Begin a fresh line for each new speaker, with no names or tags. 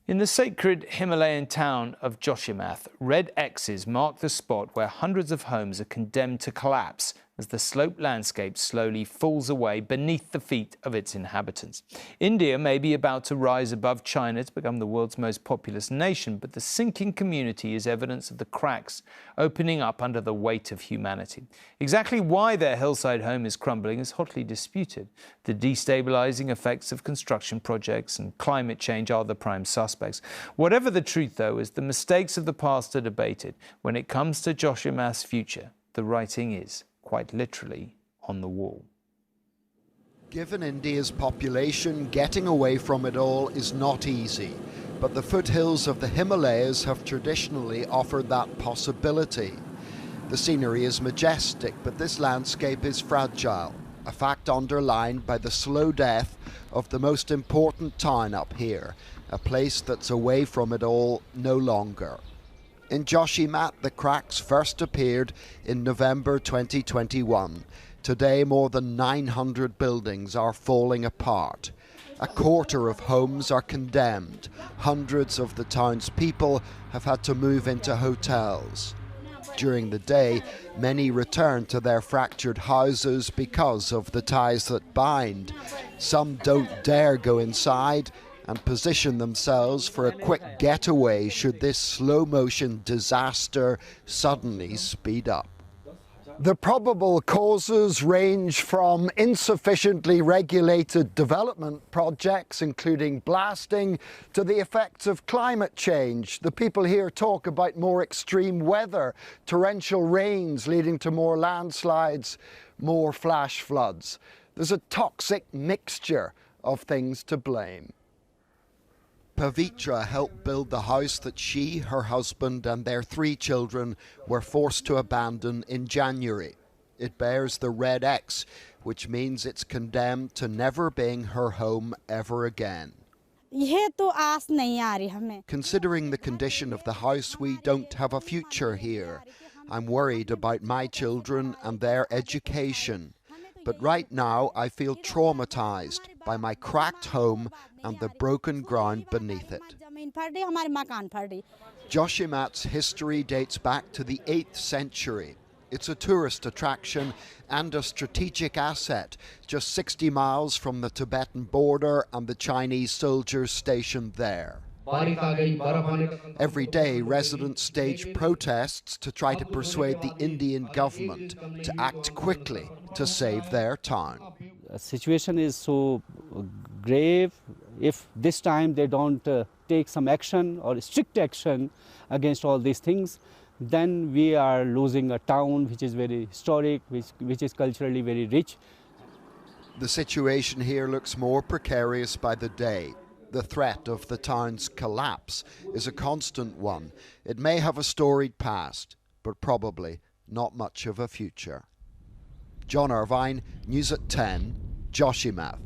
In the sacred Himalayan town of Joshimath, red X's mark the spot where hundreds of homes are condemned to collapse as the sloped landscape slowly falls away beneath the feet of its inhabitants. India may be about to rise above China to become the world's most populous nation, but the sinking community is evidence of the cracks opening up under the weight of humanity. Exactly why their hillside home is crumbling is hotly disputed. The destabilizing effects of construction projects and climate change are the prime suspects. Whatever the truth, though, is the mistakes of the past are debated. When it comes to Joshimath's future, the writing is quite literally on the wall.
Given India's population, getting away from it all is not easy, but the foothills of the Himalayas have traditionally offered that possibility. The scenery is majestic, but this landscape is fragile, a fact underlined by the slow death of the most important town up here, a place that's away from it all no longer. In Joshimath, the cracks first appeared in November 2021. Today, more than 900 buildings are falling apart. A quarter of homes are condemned. Hundreds of the town's people have had to move into hotels. During the day, many return to their fractured houses because of the ties that bind. Some don't dare go inside and position themselves for a quick getaway should this slow-motion disaster suddenly speed up. The probable causes range from insufficiently regulated development projects, including blasting, to the effects of climate change. The people here talk about more extreme weather, torrential rains leading to more landslides, more flash floods. There's a toxic mixture of things to blame. Pavitra helped build the house that she, her husband and their 3 children were forced to abandon in January. It bears the red X, which means it's condemned to never being her home ever again. Considering the condition of the house, we don't have a future here. I'm worried about my children and their education. But right now I feel traumatized by my cracked home and the broken ground beneath it. Joshimath's history dates back to the 8th century. It's a tourist attraction and a strategic asset, just 60 miles from the Tibetan border and the Chinese soldiers stationed there. Every day, residents stage protests to try to persuade the Indian government to act quickly to save their town.
The situation is so grave. If this time they don't take some action or strict action against all these things, then we are losing a town which is very historic, which is culturally very rich.
The situation here looks more precarious by the day. The threat of the town's collapse is a constant one. It may have a storied past, but probably not much of a future. John Irvine, News at 10, Joshimath.